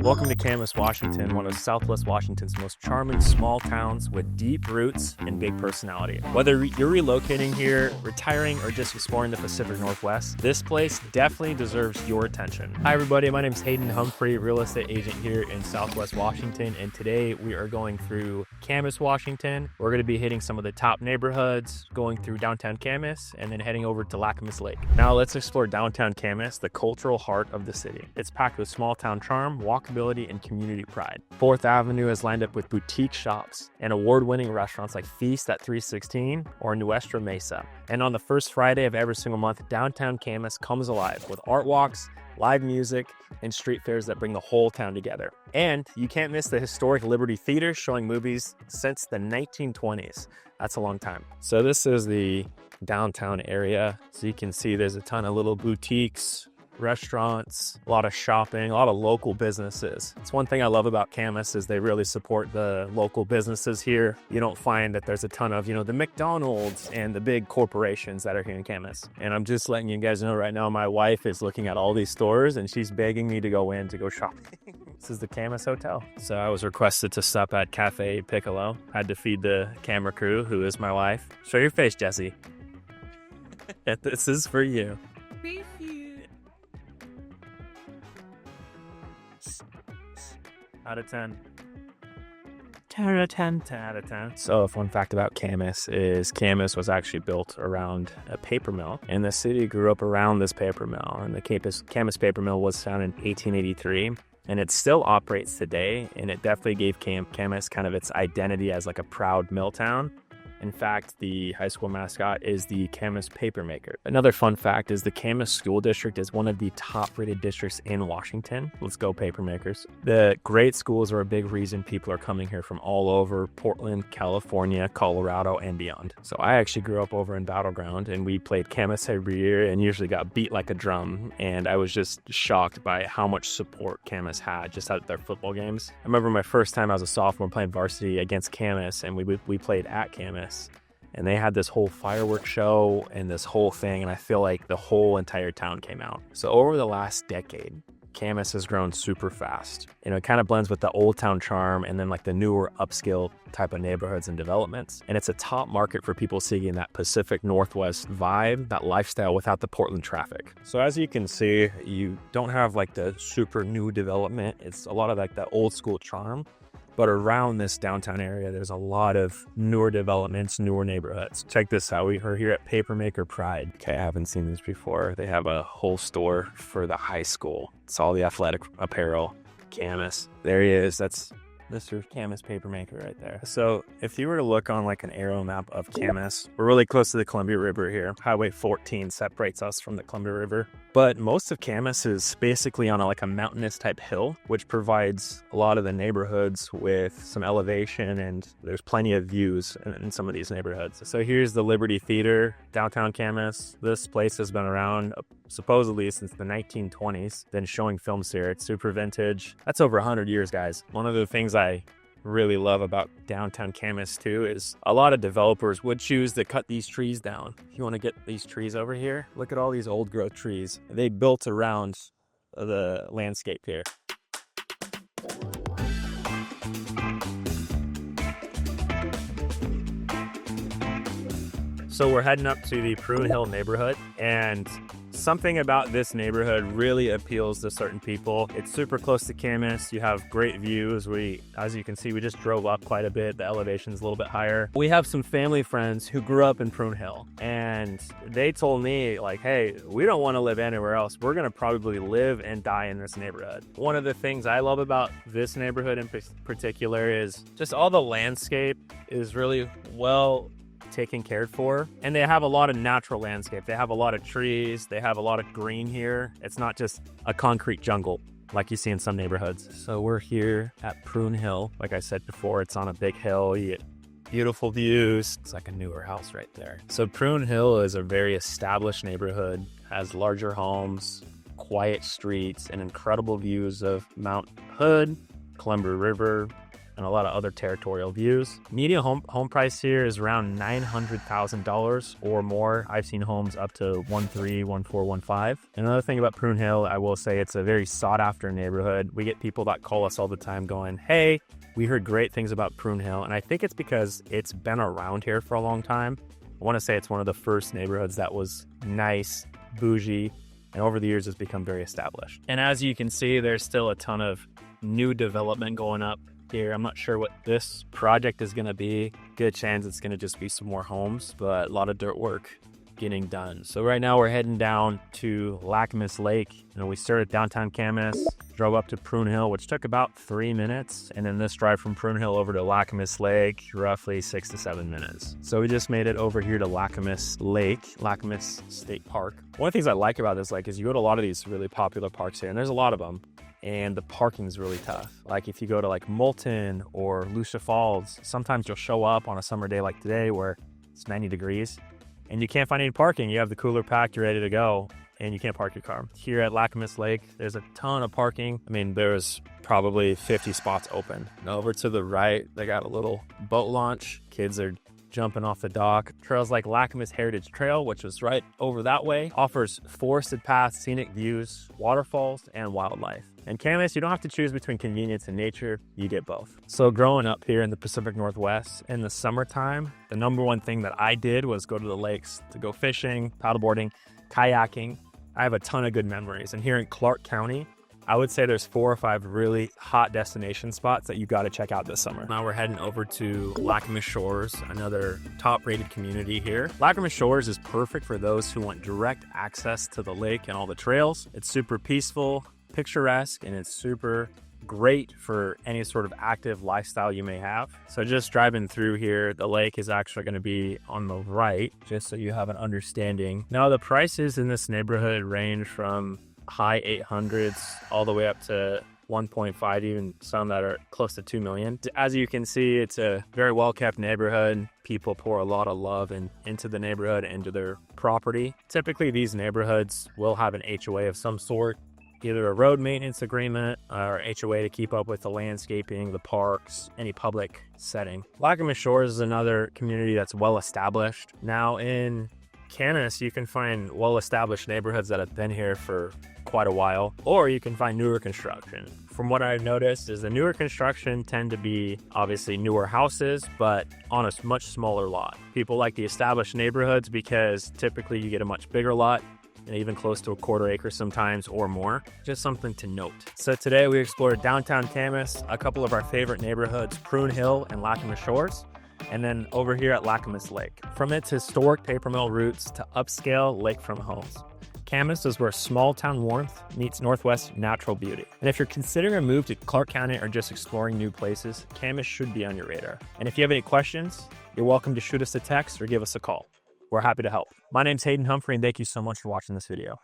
Welcome to Camas, Washington, one of Southwest Washington's most charming small towns with deep roots and big personality. Whether you're relocating here, retiring, or just exploring the Pacific Northwest, this place definitely deserves your attention. Hi everybody, my name is Hayden Humphrey, real estate agent here in Southwest Washington, and today we are going through Camas, Washington. We're going to be hitting some of the top neighborhoods, going through downtown Camas, and then heading over to Camas Lake. Now let's explore downtown Camas, the cultural heart of the city. It's packed with small town charm, walkability, and community pride. 4th Avenue is lined up with boutique shops and award-winning restaurants like Feast at 316 or Nuestra Mesa. And on the first Friday of every single month, downtown Camas comes alive with art walks, live music, and street fairs that bring the whole town together. And you can't miss the historic Liberty Theater showing movies since the 1920s. That's a long time. So this is the downtown area. So you can see there's a ton of little boutiques, restaurants, a lot of shopping, a lot of local businesses. It's one thing I love about Camas is they really support the local businesses here. You don't find that there's a ton of, the McDonald's and the big corporations that are here in Camas. And I'm just letting you guys know right now, my wife is looking at all these stores and she's begging me to go in to go shopping. This is the Camas Hotel. So I was requested to stop at Cafe Piccolo. Had to feed the camera crew, who is my wife. Show your face, Jesse. This is for you. Out of 10. 10 out of 10. 10 out of 10. So a fun fact about Camas is Camas was actually built around a paper mill, and the city grew up around this paper mill. And the Camas paper mill was founded in 1883, and it still operates today, and it definitely gave Camas kind of its identity as like a proud mill town. In fact, the high school mascot is the Camas Papermaker. Another fun fact is the Camas School District is one of the top-rated districts in Washington. Let's go Papermakers. The great schools are a big reason people are coming here from all over Portland, California, Colorado, and beyond. So I actually grew up over in Battleground, and we played Camas every year and usually got beat like a drum. And I was just shocked by how much support Camas had just at their football games. I remember my first time I was a sophomore playing varsity against Camas, and we played at Camas. And they had this whole fireworks show and this whole thing, and I feel like the whole entire town came out. So over the last decade, Camas has grown super fast. It kind of blends with the old town charm and then like the newer upscale type of neighborhoods and developments. And it's a top market for people seeking that Pacific Northwest vibe, that lifestyle without the Portland traffic. So as you can see, you don't have like the super new development. It's a lot of like the old school charm. But around this downtown area, there's a lot of newer developments, newer neighborhoods. Check this out. We are here at Papermaker Pride. Okay, I haven't seen this before. They have a whole store for the high school. It's all the athletic apparel. Camas. There he is. That's Mr. Camas Papermaker right there. So if you were to look on like an aerial map of Camas, we're really close to the Columbia River here. Highway 14 separates us from the Columbia River. But most of Camas is basically on like a mountainous type hill, which provides a lot of the neighborhoods with some elevation, and there's plenty of views in some of these neighborhoods. So here's the Liberty Theater, downtown Camas. This place has been around supposedly since the 1920s, been showing films here. It's super vintage. That's over 100 years, guys. One of the things I really love about downtown Camas too is a lot of developers would choose to cut these trees down. If you want to get these trees over here, look at all these old growth trees. They built around the landscape here. So we're heading up to the Prune Hill neighborhood, and something about this neighborhood really appeals to certain people. It's super close to Camas. You have great views. As you can see, we just drove up quite a bit. The elevation's a little bit higher. We have some family friends who grew up in Prune Hill, and they told me like, hey, we don't want to live anywhere else. We're going to probably live and die in this neighborhood. One of the things I love about this neighborhood in particular is just all the landscape is really well taken care for, and they have a lot of natural landscape. They have a lot of trees, they have a lot of green here. It's not just a concrete jungle like you see in some neighborhoods. So we're here at Prune Hill. Like I said before, it's on a big hill. You get beautiful views. It's like a newer house right there. So Prune Hill is a very established neighborhood, has larger homes, quiet streets, and incredible views of Mount Hood, Columbia River, and a lot of other territorial views. Median home price here is around $900,000 or more. I've seen homes up to 1.3, 1.4, 1.5. Another thing about Prune Hill, I will say it's a very sought after neighborhood. We get people that call us all the time going, hey, we heard great things about Prune Hill. And I think it's because it's been around here for a long time. I want to say it's one of the first neighborhoods that was nice, bougie, and over the years it's become very established. And as you can see, there's still a ton of new development going up here. I'm not sure what this project is going to be. Good chance it's going to just be some more homes, but a lot of dirt work getting done. So right now we're heading down to Lacamas Lake. We started downtown Camas, drove up to Prune Hill, which took about 3 minutes. And then this drive from Prune Hill over to Lacamas Lake, roughly 6 to 7 minutes. So we just made it over here to Lacamas Lake, Lacamas State Park. One of the things I like about this lake is you go to a lot of these really popular parks here, and there's a lot of them. And the parking is really tough. Like if you go to like Moulton or Lucia Falls, sometimes you'll show up on a summer day like today where it's 90 degrees and you can't find any parking. You have the cooler packed, you're ready to go, and you can't park your car. Here at Lacamas Lake, there's a ton of parking. I mean, there's probably 50 spots open. And over to the right, they got a little boat launch. Kids are jumping off the dock. Trails like Lacamas Heritage Trail, which is right over that way, offers forested paths, scenic views, waterfalls, and wildlife. And Camas, you don't have to choose between convenience and nature, you get both. So growing up here in the Pacific Northwest, in the summertime, the number one thing that I did was go to the lakes to go fishing, paddleboarding, kayaking. I have a ton of good memories. And here in Clark County, I would say there's 4 or 5 really hot destination spots that you got to check out this summer. Now we're heading over to Lacamas Shores, another top-rated community here. Lacamas Shores is perfect for those who want direct access to the lake and all the trails. It's super peaceful, picturesque, and it's super great for any sort of active lifestyle you may have. So just driving through here, the lake is actually going to be on the right, just so you have an understanding. Now the prices in this neighborhood range from high 800s all the way up to 1.5, even some that are close to 2 million. As you can see, it's a very well-kept neighborhood. People pour a lot of love into the neighborhood, into their property. Typically, these neighborhoods will have an HOA of some sort, either a road maintenance agreement or HOA to keep up with the landscaping, the parks, any public setting. Lacamas Shores is another community that's well-established. Now in Camas, you can find well-established neighborhoods that have been here for quite a while, or you can find newer construction. From what I've noticed is the newer construction tend to be obviously newer houses, but on a much smaller lot. People like the established neighborhoods because typically you get a much bigger lot, and even close to a 1/4 acre sometimes or more. Just something to note. So today we explored downtown Camas, a couple of our favorite neighborhoods, Prune Hill and Lacamas Shores, and then over here at Lacamas Lake. From its historic paper mill roots to upscale lakefront homes, Camas is where small town warmth meets Northwest natural beauty. And if you're considering a move to Clark County or just exploring new places, Camas should be on your radar. And if you have any questions, you're welcome to shoot us a text or give us a call. We're happy to help. My name's Hayden Humphrey, and thank you so much for watching this video.